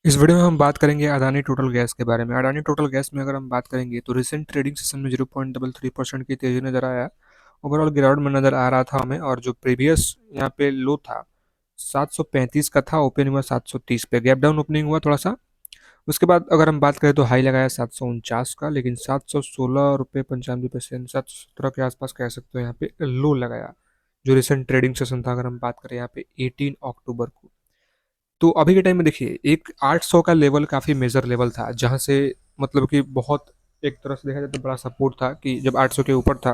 इस वीडियो में हम बात करेंगे अदानी टोटल गैस के बारे में। अडानी टोटल गैस में अगर हम बात करेंगे तो रिसेंट ट्रेडिंग सेशन में 0.33% की तेजी नजर आया। ओवरऑल गिरावट में नजर आ रहा था हमें, और जो प्रीवियस यहाँ पे लो था 735 का था, ओपन हुआ 730 पे, गैप डाउन ओपनिंग हुआ थोड़ा सा। उसके बाद अगर हम बात करें तो हाई लगाया 749 का, लेकिन 716 रुपये 95 पैसे, 717 के आसपास कह सकते हो यहाँ पे लो लगाया। जो रिसेंट ट्रेडिंग सेशन था अगर हम बात करें यहाँ पे 18 अक्टूबर को, तो अभी के टाइम में देखिए एक 800 का लेवल काफ़ी मेजर लेवल था, जहाँ से मतलब कि बहुत एक तरह से देखा जाए तो बड़ा सपोर्ट था कि जब 800 के ऊपर था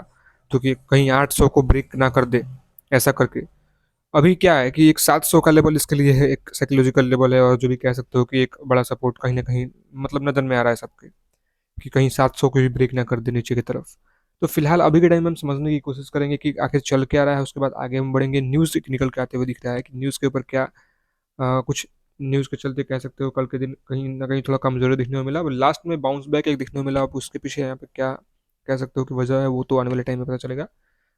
तो कि कहीं 800 को ब्रेक ना कर दे ऐसा करके। अभी क्या है कि एक 700 का लेवल इसके लिए है, एक साइकोलॉजिकल लेवल है, और जो भी कह सकते हो कि एक बड़ा सपोर्ट कहीं ना कहीं मतलब नज़र में आ रहा है सबके, कि कहीं 700 को भी ब्रेक ना कर दे नीचे की तरफ। तो फिलहाल अभी के टाइम में हम समझने की कोशिश करेंगे कि आखिर चल क्या रहा है, उसके बाद आगे हम बढ़ेंगे। न्यूज़ निकल के आते हुए दिख रहा है कि न्यूज़ के ऊपर क्या कुछ न्यूज़ के चलते कह सकते हो कल के दिन कहीं ना कहीं थोड़ा कमजोरी दिखने को मिला, लास्ट में बाउंस बैक एक दिखने को मिला। अब उसके पीछे यहाँ पे क्या कह सकते हो कि वजह है, वो तो आने वाले टाइम में पता चलेगा।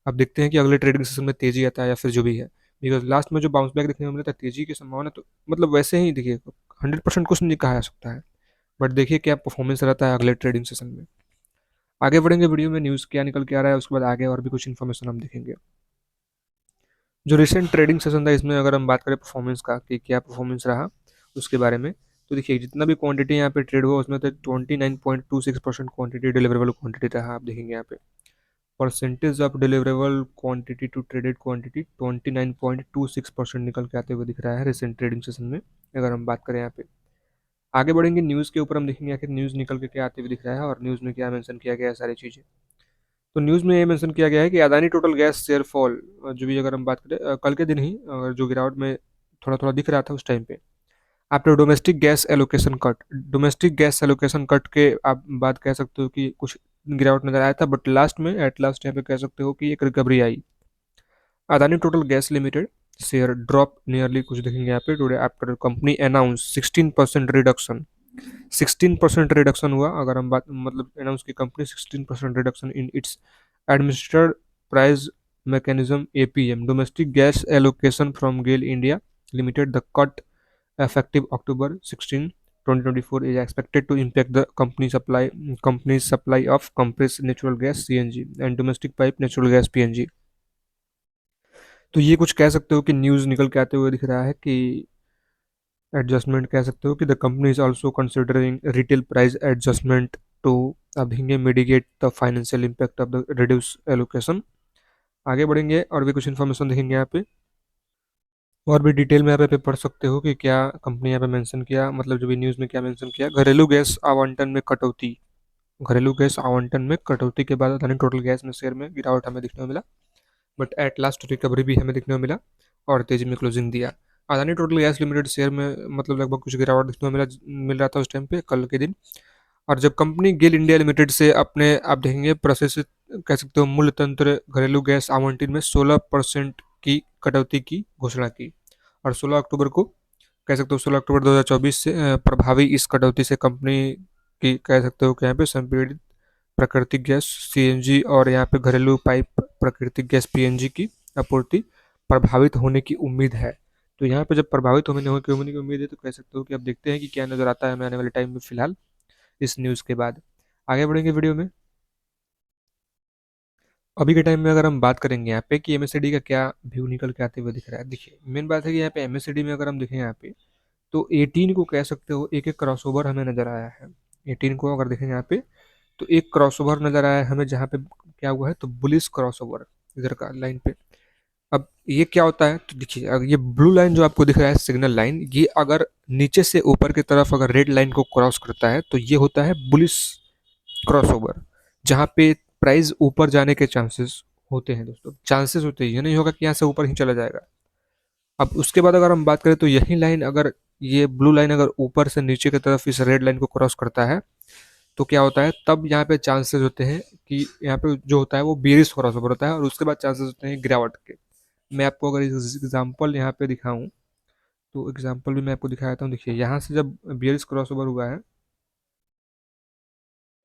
अब देखते हैं कि अगले ट्रेडिंग सेशन में तेजी आता है या फिर जो भी है, बिकॉज लास्ट में जो बाउंस बैक दिखने को मिला था तेजी की संभावना तो मतलब वैसे ही देखिए 100% कुछ नहीं कहा जा सकता है, बट देखिए क्या परफॉर्मेंस रहता है अगले ट्रेडिंग सेशन में। आगे बढ़ेंगे वीडियो में, न्यूज़ क्या निकल के आ रहा है, उसके बाद आगे और भी कुछ इन्फॉर्मेशन हम देखेंगे। जो रिसेंट ट्रेडिंग सेशन था इसमें अगर हम बात करें परफॉर्मेंस का कि क्या परफॉर्मेंस रहा उसके बारे में, तो देखिए जितना भी क्वांटिटी यहाँ पे ट्रेड हुआ उसमें तो 29.26% क्वांटिटी डिलीवरेबल क्वांटिटी रहा। आप देखेंगे यहाँ पे percentage of deliverable quantity to traded quantity 29.26% निकल के आते हुए दिख रहा है रिसेंट ट्रेडिंग सेशन में, अगर हम बात करें यहाँ पे। आगे बढ़ेंगे न्यूज़ के ऊपर, हम देखेंगे आखिर न्यूज़ निकल के क्या आते हुए दिख रहा है और न्यूज़ में क्या मेंशन किया गया है सारी चीज़ें। तो न्यूज़ में ये मेंशन किया गया है कि Adani Total gas share fall, जो भी अगर हम बात करें कल के दिन ही जो गिरावट में थोड़ा थोड़ा दिख रहा था उस टाइम पे, after domestic gas allocation cut, domestic gas allocation cut के आप बात कह सकते हो कि कुछ गिरावट नजर आया था, बट लास्ट में एट लास्ट यहाँ पे कह सकते हो कि एक रिकवरी आई। Adani Total Gas Limited share drop nearly, कुछ देखेंगे यहाँ पे, today after company announce 16% reduction. 16% reduction हुआ, अगर हम बात मतलब अनाउंस की company 16% reduction in its administered price mechanism APM domestic gas allocation from GAIL India Limited, the cut effective October 16, 2024 is expected to impact the company's supply of compressed natural gas CNG and domestic pipe natural gas PNG। तो ये कुछ कह सकते हो कि news निकल के आते हुए दिख रहा है कि एडजस्टमेंट कह सकते हो कि the company is also considering retail price adjustment to अब देखेंगे mitigate the financial impact of the reduce allocation. आगे बढ़ेंगे और भी कुछ इन्फॉर्मेशन देखेंगे यहाँ पे, और भी डिटेल में यहाँ पे पढ़ सकते हो कि क्या कंपनी यहाँ पे मेंशन किया, मतलब जो भी न्यूज़ में क्या मेंशन किया। घरेलू गैस आवंटन में कटौती, घरेलू गैस आवंटन में कटौती के बाद अदानी टोटल गैस में शेयर में गिरावट हमें दिखने को मिला, बट एट लास्ट रिकवरी भी हमें दिखने को मिला और तेजी में क्लोजिंग दिया। Adani Total Gas Limited share में मतलब लगभग कुछ गिरावट दिखने को मिल रहा था उस टाइम पे कल के दिन। और जब कंपनी गेल इंडिया लिमिटेड से अपने आप देखेंगे प्रोसेस कह सकते हो मूल्य तंत्र घरेलू गैस आवंटन में 16% की कटौती की घोषणा की, और 16 अक्टूबर को कह सकते हो 16 अक्टूबर 2024 से प्रभावी इस कटौती से कंपनी की कह सकते हो कि यहाँ पे संपीड़ित प्राकृतिक गैस सीएनजी और यहाँ पे घरेलू पाइप प्राकृतिक गैस पीएनजी की आपूर्ति प्रभावित होने की उम्मीद है। तो यहाँ पे जब प्रभावित होने की उम्मीद है तो कह सकते हो कि अब देखते हैं कि क्या नजर आता है हमें आने वाले टाइम में, फिलहाल इस न्यूज़ के बाद। आगे बढ़ेंगे वीडियो में। अभी के टाइम में अगर हम बात करेंगे यहाँ पे कि एमएससीडी का क्या व्यू निकल के आते हुए दिख रहा है, देखिए मेन बात है कि यहाँ पे एमएससीडी में अगर हम देखें यहाँ पे तो 18 को कह सकते हो एक एक क्रॉसओवर हमें नजर आया है। 18 को अगर देखें यहाँ पे तो एक क्रॉसओवर नजर आया है हमें, जहाँ पे क्या हुआ है तो बुलिस क्रॉसओवर इधर का लाइन पे। अब ये क्या होता है तो देखिए, अगर ये ब्लू लाइन जो आपको दिख रहा है सिग्नल लाइन, ये अगर नीचे से ऊपर की तरफ अगर रेड लाइन को क्रॉस करता है तो ये होता है बुलिस क्रॉसओवर, जहाँ पे प्राइस ऊपर जाने के चांसेस होते हैं दोस्तों, चांसेस होते हैं, ये नहीं होगा कि यहाँ से ऊपर ही चला जाएगा। अब उसके बाद अगर हम बात करें तो यही लाइन अगर ये ब्लू लाइन अगर ऊपर से नीचे की तरफ इस रेड लाइन को क्रॉस करता है तो क्या होता है, तब यहाँ पे चांसेस होते हैं कि यहाँ पे जो होता है वो बेरिश क्रॉसओवर होता है, और उसके बाद चांसेस होते हैं गिरावट के। मैं आपको अगर एग्जाम्पल यहाँ पे दिखाऊं तो एग्जाम्पल भी मैं आपको दिखाता हूँ। देखिए यहाँ से जब बेरिश क्रॉसओवर हुआ है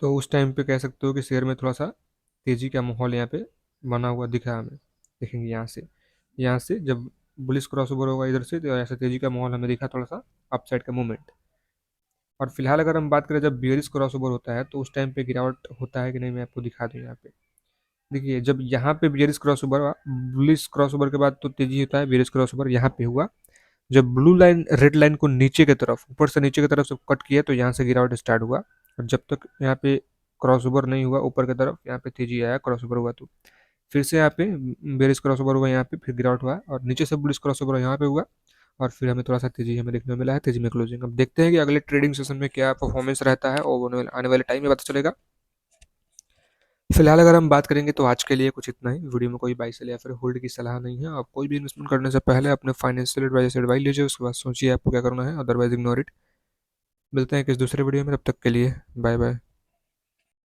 तो उस टाइम पे कह सकते हो कि शेयर में थोड़ा सा तेजी का माहौल यहाँ पे बना हुआ दिखा हमें। देखेंगे यहाँ से जब बुलिश क्रॉसओवर होगा इधर से तो ऐसा तेजी का माहौल हमें दिखा, थोड़ा सा अपसाइड का मूवमेंट। और फिलहाल अगर हम बात करें जब बियरिश क्रॉसओवर होता है तो उस टाइम पे गिरावट होता है कि नहीं, मैं आपको दिखा दूं यहाँ पे। देखिए जब यहाँ पे बियरिश क्रॉसओवर हुआ, बुलिश क्रॉसओवर के बाद तो तेजी होता है, बियरिश क्रॉसओवर यहाँ पे हुआ। जब ब्लू लाइन रेड लाइन को नीचे की तरफ, ऊपर से नीचे की तरफ से कट किया तो यहाँ से गिरावट स्टार्ट हुआ। और जब तक यहाँ पे क्रॉसओवर नहीं हुआ ऊपर की तरफ, यहाँ पे तेजी आया, क्रॉसओवर हुआ तो फिर से यहाँ पे बेरिश क्रॉसओवर हुआ, यहाँ पे फिर गिरावट हुआ और नीचे से बुलिश क्रॉसओवर यहाँ पे हुआ। और फिर हमें थोड़ा सा तेजी हमें देखने को मिला है, तेजी में क्लोजिंग। अब देखते हैं कि अगले ट्रेडिंग सेशन में क्या परफॉर्मेंस रहता है और आने वाले टाइम में पता चलेगा। फिलहाल अगर हम बात करेंगे तो आज के लिए कुछ इतना ही। वीडियो में कोई बाई सेल या फिर होल्ड की सलाह नहीं है। आप कोई भी इन्वेस्टमेंट करने से पहले अपने फाइनेंशियल एडवाइजर से एडवाइस लीजिए, उसके बाद सोचिए आपको क्या करना है, अदरवाइज इग्नोर इट। मिलते हैं किस दूसरे वीडियो में, तब तक के लिए बाय बाय।